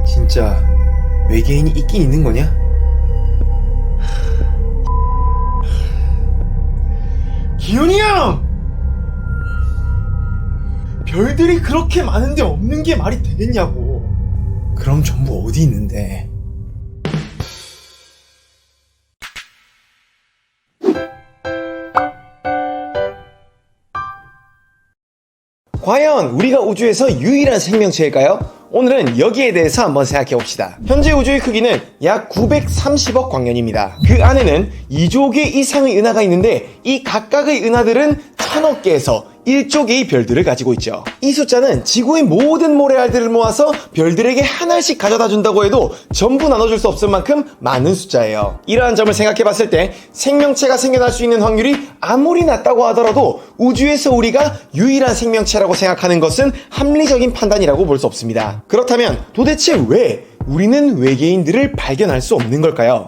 진짜 외계인이 있긴 있는 거냐? 기훈이 형! 별들이 그렇게 많은데 없는 게 말이 되겠냐고. 그럼 전부 어디 있는데? 과연 우리가 우주에서 유일한 생명체일까요? 오늘은 여기에 대해서 한번 생각해봅시다. 현재 우주의 크기는 약 930억 광년입니다. 그 안에는 2조 개 이상의 은하가 있는데 이 각각의 은하들은 1000억 개에서 1조 개의 별들을 가지고 있죠. 이 숫자는 지구의 모든 모래알들을 모아서 별들에게 하나씩 가져다 준다고 해도 전부 나눠줄 수 없을 만큼 많은 숫자예요. 이러한 점을 생각해봤을 때 생명체가 생겨날 수 있는 확률이 아무리 낮다고 하더라도 우주에서 우리가 유일한 생명체라고 생각하는 것은 합리적인 판단이라고 볼 수 없습니다. 그렇다면 도대체 왜 우리는 외계인들을 발견할 수 없는 걸까요?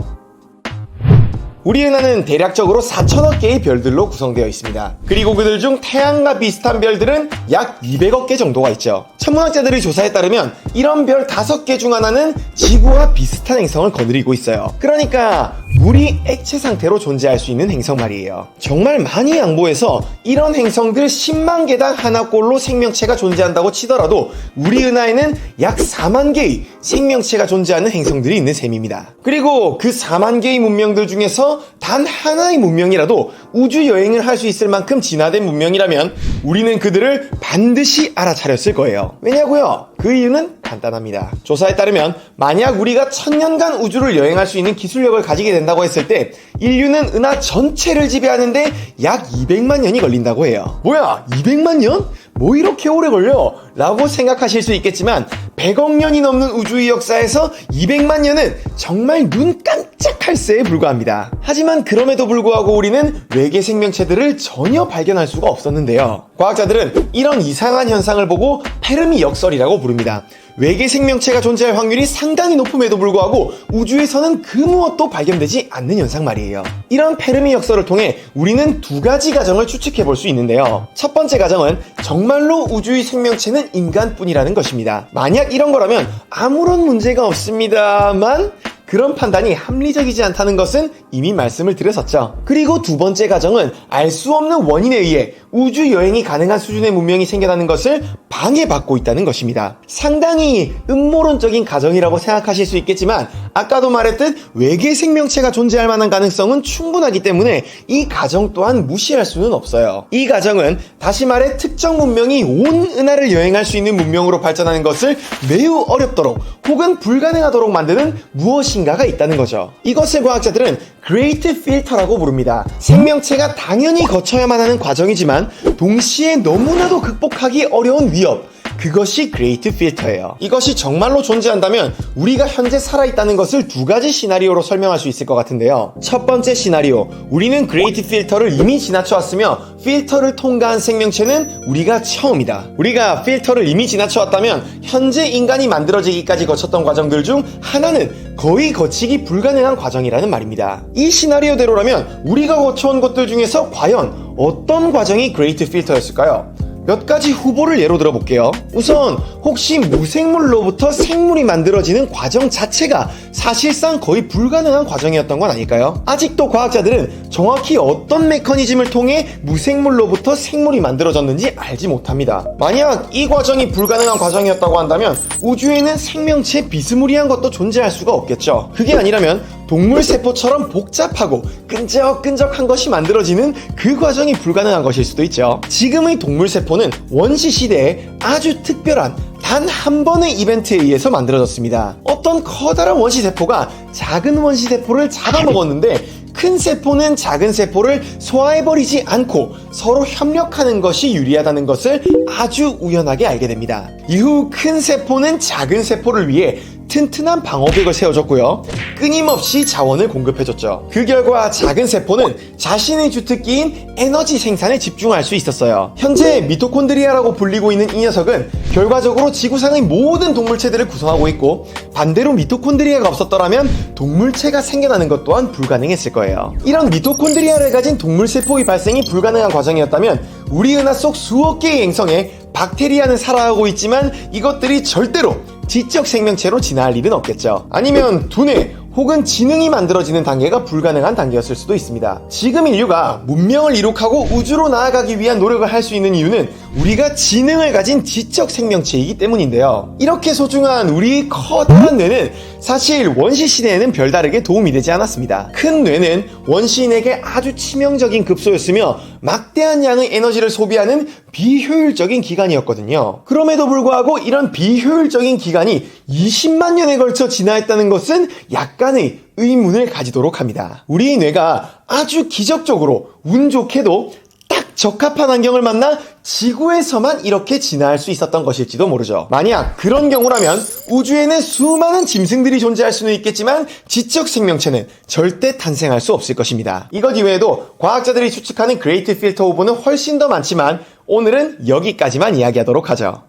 우리 은하는 대략적으로 4천억 개의 별들로 구성되어 있습니다. 그리고 그들 중 태양과 비슷한 별들은 약 200억 개 정도가 있죠. 천문학자들의 조사에 따르면 이런 별 5개 중 하나는 지구와 비슷한 행성을 거느리고 있어요. 그러니까 물이 액체 상태로 존재할 수 있는 행성 말이에요. 정말 많이 양보해서 이런 행성들 10만 개당 하나꼴로 생명체가 존재한다고 치더라도 우리 은하에는 약 4만 개의 생명체가 존재하는 행성들이 있는 셈입니다. 그리고 그 4만 개의 문명들 중에서 단 하나의 문명이라도 우주 여행을 할 수 있을 만큼 진화된 문명이라면 우리는 그들을 반드시 알아차렸을 거예요. 왜냐고요? 그 이유는 간단합니다. 조사에 따르면 만약 우리가 1000년간 우주를 여행할 수 있는 기술력을 가지게 된다고 했을 때 인류는 은하 전체를 지배하는데 약 200만 년이 걸린다고 해요. 뭐야? 200만 년? 뭐 이렇게 오래 걸려? 라고 생각하실 수 있겠지만 100억 년이 넘는 우주의 역사에서 200만 년은 정말 눈 깜짝할 새에 불과합니다. 하지만 그럼에도 불구하고 우리는 외계 생명체들을 전혀 발견할 수가 없었는데요. 과학자들은 이런 이상한 현상을 보고 페르미 역설이라고 부릅니다. 외계 생명체가 존재할 확률이 상당히 높음에도 불구하고 우주에서는 그 무엇도 발견되지 않는 현상 말이에요. 이런 페르미 역설을 통해 우리는 두 가지 가정을 추측해 볼 수 있는데요. 첫 번째 가정은 정말로 우주의 생명체는 인간뿐이라는 것입니다. 만약 이런 거라면 아무런 문제가 없습니다만 그런 판단이 합리적이지 않다는 것은 이미 말씀을 드렸었죠. 그리고 두 번째 가정은 알 수 없는 원인에 의해 우주 여행이 가능한 수준의 문명이 생겨나는 것을 방해받고 있다는 것입니다. 상당히 음모론적인 가정이라고 생각하실 수 있겠지만 아까도 말했듯 외계 생명체가 존재할 만한 가능성은 충분하기 때문에 이 가정 또한 무시할 수는 없어요. 이 가정은 다시 말해 특정 문명이 온 은하를 여행할 수 있는 문명으로 발전하는 것을 매우 어렵도록 혹은 불가능하도록 만드는 무엇인가가 있다는 거죠. 이것을 과학자들은 Great Filter라고 부릅니다. 생명체가 당연히 거쳐야만 하는 과정이지만 동시에 너무나도 극복하기 어려운 위협, 그것이 Great Filter예요. 이것이 정말로 존재한다면 우리가 현재 살아있다는 것을 두 가지 시나리오로 설명할 수 있을 것 같은데요. 첫 번째 시나리오, 우리는 Great Filter를 이미 지나쳐왔으며 필터를 통과한 생명체는 우리가 처음이다. 우리가 필터를 이미 지나쳐왔다면 현재 인간이 만들어지기까지 거쳤던 과정들 중 하나는 거의 거치기 불가능한 과정이라는 말입니다. 이 시나리오대로라면 우리가 거쳐온 것들 중에서 과연 어떤 과정이 Great Filter였을까요? 몇 가지 후보를 예로 들어볼게요. 우선 혹시 무생물로부터 생물이 만들어지는 과정 자체가 사실상 거의 불가능한 과정이었던 건 아닐까요? 아직도 과학자들은 정확히 어떤 메커니즘을 통해 무생물로부터 생물이 만들어졌는지 알지 못합니다. 만약 이 과정이 불가능한 과정이었다고 한다면 우주에는 생명체 비스무리한 것도 존재할 수가 없겠죠. 그게 아니라면 동물 세포처럼 복잡하고 끈적끈적한 것이 만들어지는 그 과정이 불가능한 것일 수도 있죠. 지금의 동물 세포는 원시 시대에 아주 특별한 단 한 번의 이벤트에 의해서 만들어졌습니다. 어떤 커다란 원시 세포가 작은 원시 세포를 잡아먹었는데 큰 세포는 작은 세포를 소화해버리지 않고 서로 협력하는 것이 유리하다는 것을 아주 우연하게 알게 됩니다. 이후 큰 세포는 작은 세포를 위해 튼튼한 방어벽을 세워줬고요. 끊임없이 자원을 공급해줬죠. 그 결과 작은 세포는 자신의 주특기인 에너지 생산에 집중할 수 있었어요. 현재 미토콘드리아라고 불리고 있는 이 녀석은 결과적으로 지구상의 모든 동물체들을 구성하고 있고 반대로 미토콘드리아가 없었더라면 동물체가 생겨나는 것 또한 불가능했을 거예요. 이런 미토콘드리아를 가진 동물세포의 발생이 불가능한 과정이었다면 우리 은하 속 수억 개의 행성에 박테리아는 살아가고 있지만 이것들이 절대로 지적 생명체로 진화할 일은 없겠죠. 아니면 두뇌 혹은 지능이 만들어지는 단계가 불가능한 단계였을 수도 있습니다. 지금 인류가 문명을 이룩하고 우주로 나아가기 위한 노력을 할 수 있는 이유는 우리가 지능을 가진 지적 생명체이기 때문인데요. 이렇게 소중한 우리 커다란 뇌는 사실 원시 시대에는 별다르게 도움이 되지 않았습니다. 큰 뇌는 원시인에게 아주 치명적인 급소였으며 막대한 양의 에너지를 소비하는 비효율적인 기관이었거든요. 그럼에도 불구하고 이런 비효율적인 기관이 20만 년에 걸쳐 진화했다는 것은 약간의 의문을 가지도록 합니다. 우리 뇌가 아주 기적적으로 운 좋게도 딱 적합한 환경을 만나 지구에서만 이렇게 진화할 수 있었던 것일지도 모르죠. 만약 그런 경우라면 우주에는 수많은 짐승들이 존재할 수는 있겠지만 지적 생명체는 절대 탄생할 수 없을 것입니다. 이것 이외에도 과학자들이 추측하는 그레이트 필터 오브는 훨씬 더 많지만 오늘은 여기까지만 이야기하도록 하죠.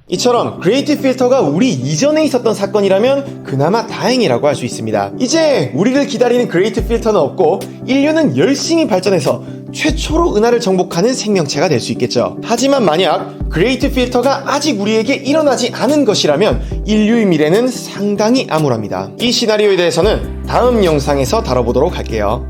이처럼 그레이트 필터가 우리 이전에 있었던 사건이라면 그나마 다행이라고 할 수 있습니다. 이제 우리를 기다리는 그레이트 필터는 없고 인류는 열심히 발전해서 최초로 은하를 정복하는 생명체가 될 수 있겠죠. 하지만 만약 그레이트 필터가 아직 우리에게 일어나지 않은 것이라면 인류의 미래는 상당히 암울합니다. 이 시나리오에 대해서는 다음 영상에서 다뤄보도록 할게요.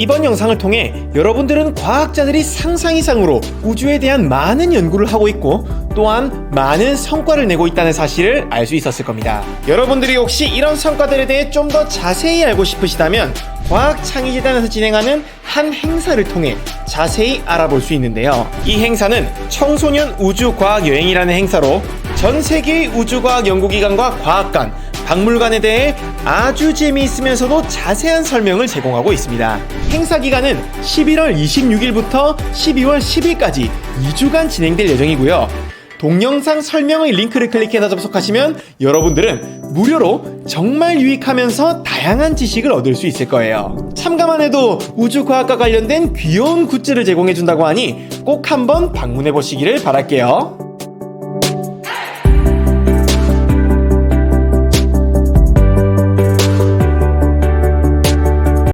이번 영상을 통해 여러분들은 과학자들이 상상 이상으로 우주에 대한 많은 연구를 하고 있고 또한 많은 성과를 내고 있다는 사실을 알 수 있었을 겁니다. 여러분들이 혹시 이런 성과들에 대해 좀 더 자세히 알고 싶으시다면 과학창의재단에서 진행하는 한 행사를 통해 자세히 알아볼 수 있는데요. 이 행사는 청소년 우주과학여행이라는 행사로 전 세계의 우주과학 연구기관과 과학관, 박물관에 대해 아주 재미있으면서도 자세한 설명을 제공하고 있습니다. 행사 기간은 11월 26일부터 12월 10일까지 2주간 진행될 예정이고요. 동영상 설명의 링크를 클릭해서 접속하시면 여러분들은 무료로 정말 유익하면서 다양한 지식을 얻을 수 있을 거예요. 참가만 해도 우주과학과 관련된 귀여운 굿즈를 제공해준다고 하니 꼭 한번 방문해 보시기를 바랄게요.